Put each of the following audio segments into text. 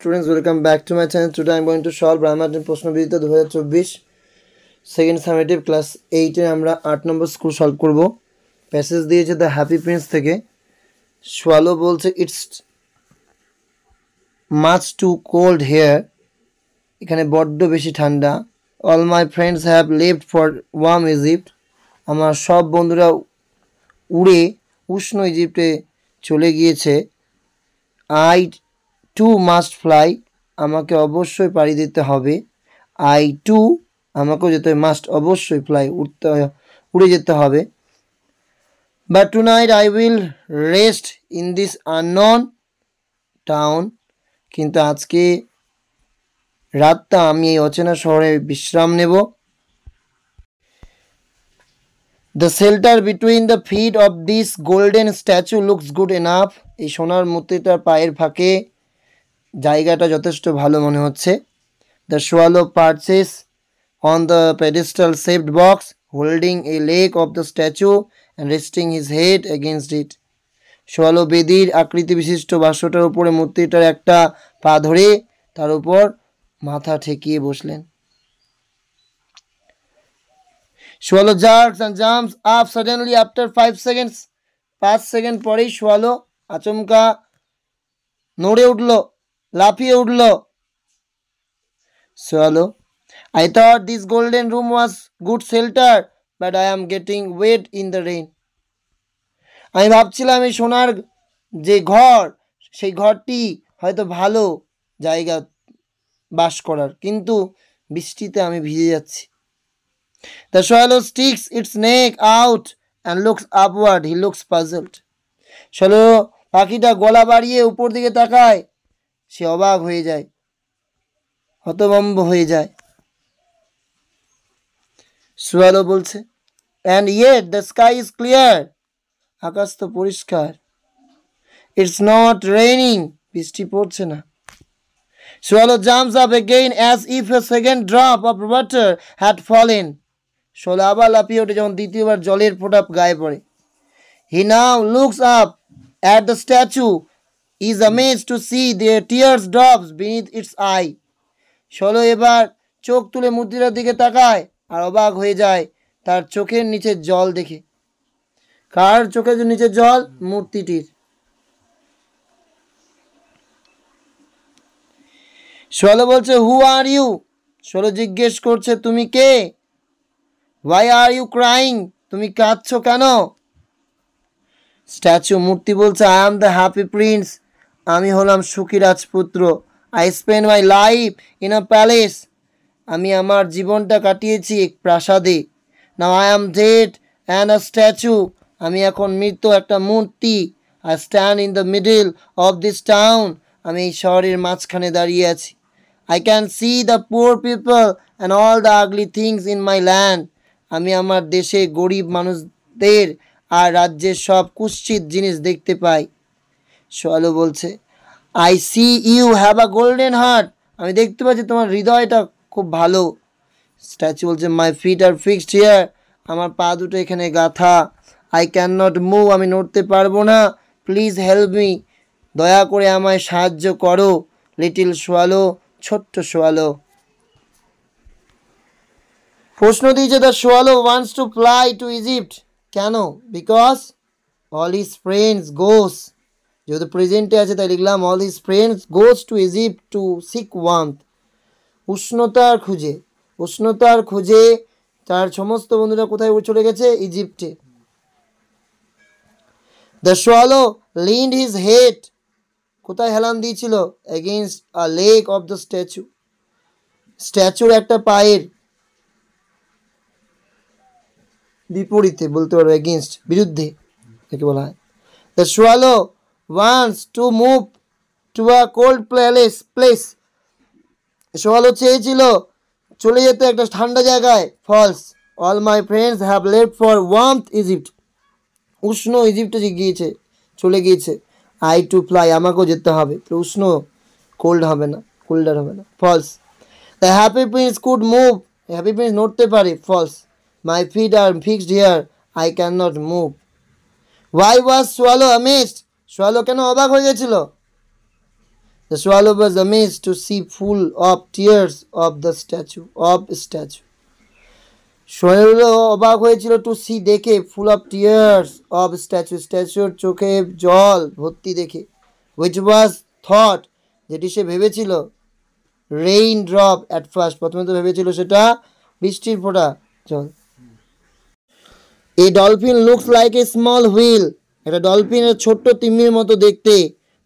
Students, welcome back to my channel. Today I am going to solve Ramadan প্রশ্নবিদ্যা 2024 second summative class 8 এ আমরা 8 নম্বর স্কুল solve করব। প্যাসেজ দিয়েছে দ্য হ্যাপি প্রিন্স থেকে। সোয়ালো বলছে it's much too cold here, এখানে বড্ড বেশি ঠান্ডা। All my friends have left for warm Egypt, আমার সব বন্ধুরা উড়ে উষ্ণ ইজিপ্টে চলে গিয়েছে। আই টু মাস্ট ফ্লাই, আমাকে অবশ্যই পাড়ি দিতে হবে। আই টু, আমাকেও যেতে হবে। মাস্ট, অবশ্যই। ফ্লাই, উড়ে যেতে হবে। But tonight I will rest in this unknown town, কিন্তু আজকে রাতটা আমি এই অচেনা শহরে বিশ্রাম নেব। The shelter between the feet of this golden statue looks good enough, এই সোনার মূর্তিটার পায়ের ফাঁকে জায়গাটা যথেষ্ট ভালো মনে হচ্ছে। The swallow perched on the pedestal shaped box holding a leg of the statue and resting his head against it, swallow বেদির আকৃতি বিশিষ্ট বাক্সটার উপরে মূর্তিটার একটা পা ধরে তার উপর মাথা ঠেকিয়ে বসলেন। Swallow jerks and jumps up suddenly after 5 seconds, 5 second পরেই সোয়ালো আচমকা নড়ে উঠল, লাফিয়ে উঠল। Swallow, I thought this golden room was good shelter, but I am getting wet in the rain. আমি ভাবছিলাম এই সোনার যে ঘর, সেই ঘরটি হয়তো ভালো জায়গা বাস করার, কিন্তু বৃষ্টিতে আমি ভিজে যাচ্ছি। The swallow sticks its neck out and looks upward. He looks puzzled. swallow পাখিটা গলা বাড়িয়ে উপর দিকে তাকায়, সে অবাক হয়ে যায়, হতভম্ব হয়ে যায়। সোয়ালো বলছে and yet the sky is clear, আকাশ তো পরিষ্কার। It's not raining, বৃষ্টি পড়ছে না। Swallow jumps up again as if a second drop of water had fallen. Swallow আবার লাফিয়ে ওঠে যখন দ্বিতীয়বার জলের ফোঁটা গায়ে পড়ে। He now looks up at the statue, is amazed to see the tears drops beneath its eye. Swallow এবার চোখ তুলে মূর্তিটার দিকে তাকায় আর অবাক হয়ে যায় তার চোখের নিচে জল দেখে। কার চোখের নিচে জল? মূর্তিটির। সোয়ালো বলছে হু আর ইউ, সোয়ালো জিজ্ঞেস করছে তুমি কে। হোয়াই আর ইউ ক্রাইং, তুমি কাঁদছো কেন। স্ট্যাচু, মূর্তি বলছে I am the happy Prince, আমি হলাম সুখী রাজপুত্র। I spend my life in a palace, আমি আমার জীবনটা কাটিয়েছি এক প্রাসাদে। Now I am dead and a statue, আমি এখন মৃত একটা মূর্তি। I stand in the middle of this town, আমি এই শহরের মাঝখানে দাঁড়িয়ে আছি। I can see the poor people and all the ugly things in my land, আমি আমার দেশে গরিব মানুষদের আর রাজ্যের সব কুৎসিত জিনিস দেখতে পাই। সোয়ালো বলছে I see you have a golden heart, আমি দেখতে পাচ্ছি তোমার হৃদয়টা খুব ভালো। স্ট্যাচু বলছে my feet are fixed here, আমার পা দুটো এখানে গাঁথা। আই ক্যান নট মুভ, আমি নড়তে পারবো না। প্লিজ হেল্প মি, দয়া করে আমায় সাহায্য করো। লিটিল সোয়ালো, ছোট্ট সোয়ালো। প্রশ্ন দিয়েছে the swallow wants to fly two Egypt, কেন? বিকজ অল হিজ ফ্রেন্ডস গোস, যেহেতু প্রেজেন্টে আছে তাই লিখলাম all his friends goes to Egypt to seek warmth, উষ্ণতার খুঁজে। উষ্ণতার খুঁজে তার সমস্ত বন্ধুরা কোথায় চলে গেছে? ইজিপ্টে। The swallow leaned his head, কোথায় হেলান দিয়েছিল? Against a leg of the statue, স্ট্যাচুর একটা পায়ের বিপরীতে বলতে পারো, এগেইনস্ট, বিরুদ্ধে একে বলা হয়। The swallow wants to move to a cold place, swallow চেয়েছিল চলে যেতে একটা ঠান্ডা জায়গায়। False, all my friends have left for warmth Egypt, উষ্ণ ইজিপ্টে গিয়েছে, চলে গিয়েছে। আই টু ফ্লাই, আমাকেও যেতে হবে। উষ্ণ, কোল্ড হবে না, কোল্ডার হবে না। False, the happy prince could move, happy prince নড়তে পারে। False, my feet are fixed here, I can not move. Why was swallow amazed, swallow কেন অবাক হয়ে গেছিল? The swallow was amazed to see full of tears of the statue. শৈল অবাক হয়েছিল two C দেখে ফুল অফ টিয়ার্স অফ স্ট্যাচুর চোখে জল ভর্তি দেখে, হুইচ ওয়াজ থট যেটি সে ভেবেছিল রেইন ড্রপ অ্যাট ফার্স্ট, প্রথমে তো ভেবেছিল সেটা বৃষ্টির ফোঁটা জল। A dolphin looks like a small whale, একটা ডলফিনের ছোট্ট তিমির মতো দেখতে।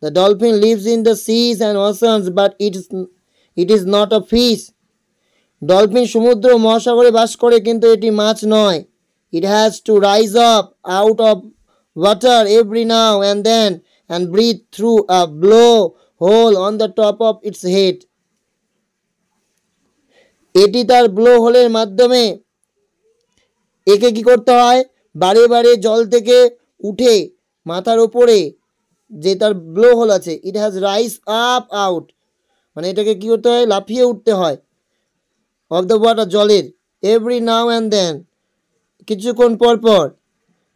The dolphin lives in the seas and oceans but it is not a fish. Dolphin সমুদ্র মহাসাগরে বাস করে কিন্তু এটি মাছ নয়। It has to rise up out of water every now and then and breathe through a blow hole on the top of its head. এটি তার ব্লো হোলের মাধ্যমে একে কি করতে হয়, বারে বারে জল থেকে উঠে মাথার ওপরে যে তার ব্লো হোল আছে, it has rise up out, মানে এটাকে কি করতে হয়, লাফিয়ে উঠতে হয়, অফ দ্য ওয়াটার জলের, এভরি নাও অ্যান্ড দেন কিছুক্ষণ পর পর,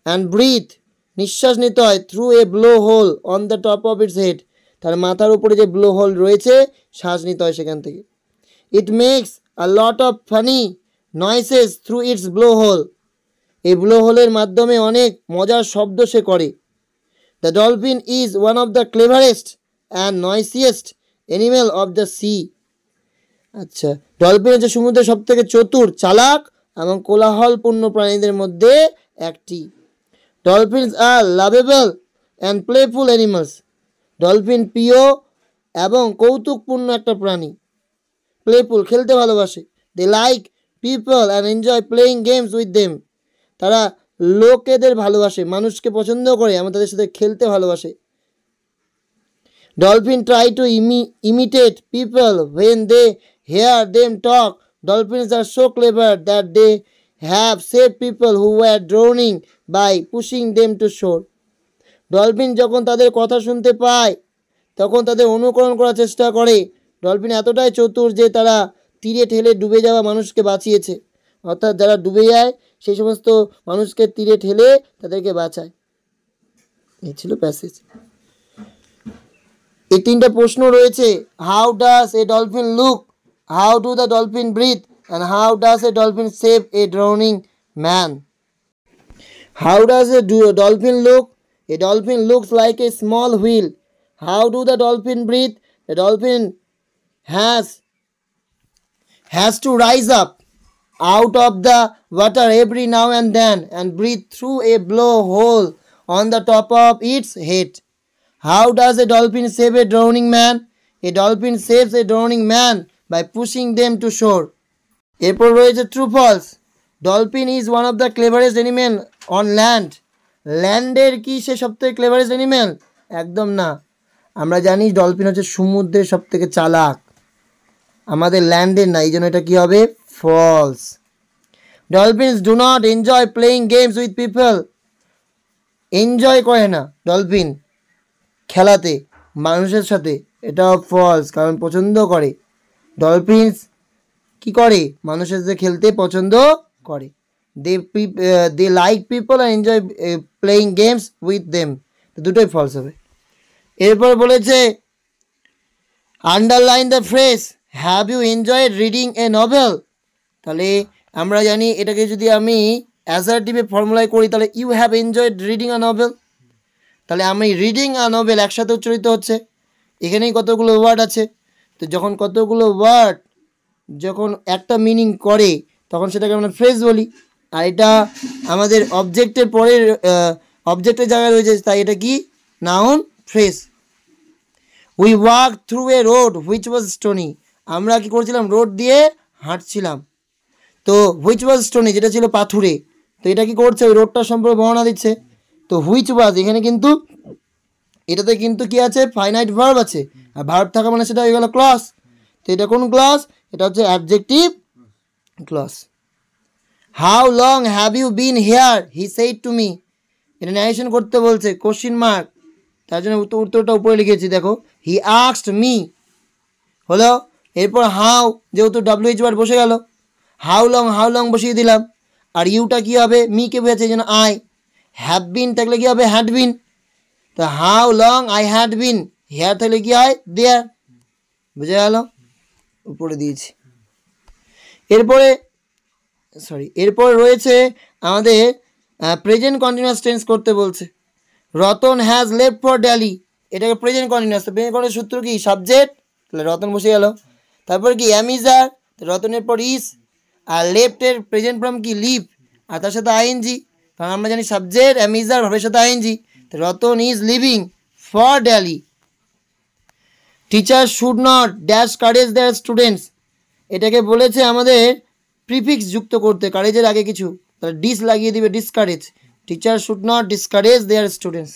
অ্যান্ড ব্রিথ নিঃশ্বাস নিতে হয়, through a blow hole on the top of its head, তার মাথার উপরে যে ব্লো হোল রয়েছে শ্বাস নিতে হয় সেখান থেকে। It makes a lot of funny noises through its blow hole, এই ব্লো হোলের মাধ্যমে অনেক মজার শব্দ সে করে। The dolphin is one of the cleverest and noisiest animal of the sea. আচ্ছা, ডলফিন হচ্ছে সমুদ্রের সব থেকে চতুর, চালাক এবং কোলাহলপূর্ণ প্রাণীদের মধ্যে একটি। Dolphins are lovable and playful animals, dolphin প্রিয় এবং কৌতুকপূর্ণ একটা প্রাণী। প্লেফুল খেলতে ভালোবাসে। They like people and enjoy playing games with them, তারা লোকেদের ভালোবাসে, মানুষকে পছন্দ করে এবং তাদের সাথে খেলতে ভালোবাসে। Dolphin try to imitate people when they hear them talk. Dolphins are so clever that they have saved people who were drowning by pushing them to shore. Dolphin যখন তাদের কথা শুনতে পায় তখন তাদের অনুকরণ করার চেষ্টা করে। ডলফিন এতটাই চতুর যে তারা তীরে ঠেলে ডুবে যাওয়া মানুষকে বাঁচিয়েছে, অর্থাৎ যারা ডুবে যায় সেই সমস্ত মানুষকে তীরে ঠেলে তাদেরকে বাঁচায়। এই ছিল প্যাসেজ। এই তিনটা প্রশ্ন রয়েছে, how does a dolphin look, how do the dolphin breathe, and how does a dolphin save a drowning man. How does a dolphin look, a dolphin looks like a small whale. How do the dolphin breathe, a dolphin has to rise up out of the water every now and then and breathe through a blowhole on the top of its head. How does a dolphin save a drowning man? A dolphin saves a drowning man by pushing them to shore. এরপর রয়েছে true false. Dolphin is one of the cleverest animal on land. ল্যান্ডের কি সে সবথেকে cleverest animal? একদম না। আমরা জানি dolphin হচ্ছে সমুদ্রের সবথেকে চালাক, আমাদের ল্যান্ডের না, এই জন্য এটা কি হবে, false. Dolphins do not enjoy playing games with people, enjoy করে না ডলফিন খেলাতে মানুষের সাথে, এটা ফলস, কারণ পছন্দ করে। ডলফিনস কি করে, মানুষের সাথে খেলতে পছন্দ করে। দে লাইক পিপল আর enjoy playing games with them, দুটোই ফলস হবে। এরপর বলেছে underline the phrase have you enjoyed reading a novel. তাহলে আমরা জানি এটাকে যদি আমি অ্যাসার্টিভে ফর্মুলায় করি তাহলে you have enjoyed reading a novel, তাহলে আমি রিডিং আ নভেল একসাথে উচ্চারিত হচ্ছে। এখানেই কতগুলো ওয়ার্ড আছে, তো যখন কতগুলো ওয়ার্ড যখন একটা মিনিং করে তখন সেটাকে আমরা ফ্রেজ বলি। আর এটা আমাদের অবজেক্টের পরের অবজেক্টের জায়গায় রয়েছে, তাই এটা কি noun phrase. We walk through a road which was stony, আমরা কি করছিলাম, রোড দিয়ে হাঁটছিলাম। তো হুইচ ওয়াজ স্টোনি যেটা ছিল পাথুরে, তো এটা কি করছে, ওই রোডটার সম্পর্কে বর্ণনা দিচ্ছে। তো হুইচ ওয়াজ এখানে কিন্তু এটাতে কিন্তু কি আছে, ফাইনাইট ভার্ব আছে, আর ভার্ব থাকা মানে সেটা হয়ে গেল ক্লজ। তো এটা কোন ক্লজ, এটা হচ্ছে adjective clause. How long have you been here he said to me, এটা ন্যারেশন করতে বলছে, কোশ্চিন মার্ক, তার জন্য উত্তরটা উপরে লিখেছি দেখো, হি আস্কড মি হলো। এরপর হাউ, যেহেতু WH ওয়ার্ড বসে গেল, হাউ লং বসিয়ে দিলাম, আর ইউটা কী হবে, মিকে বোঝাচ্ছে এই জন্য আই। হ্যাভ বিন থাকলে কী হবে, হ্যাড বিন। তো how long I had been, here থাকলে কী হয়, দেয়ার, বুঝে গেল? উপরে দিয়েছি। এরপরে রয়েছে আমাদের প্রেজেন্ট কন্টিনিউয়াস টেন্স করতে বলছে। Ratan has left for Delhi, এটাকে প্রেজেন্ট কন্টিনিউয়াস। প্রেজেন্ট কন্টিনিউয়াস সূত্র কি? সাবজেক্ট, তাহলে রতন বসে গেল। তারপর কি? অ্যামিজার, রতনের পর ইস। আর লেফটের প্রেজেন্ট ফর্ম কি? লিভ, আর তার সাথে আইএনজি, কারণ আমরা জানি সাবজেক্ট অ্যামিজার ভাবের সাথে ING. Ratan is living for Delhi. Teacher should not dash courage their students, এটাকে বলেছে আমাদের প্রিফিক্স যুক্ত করতে, কারেজের আগে কিছু, তাহলে ডিস লাগিয়ে দিবে, discourage. Teacher should not discourage their students.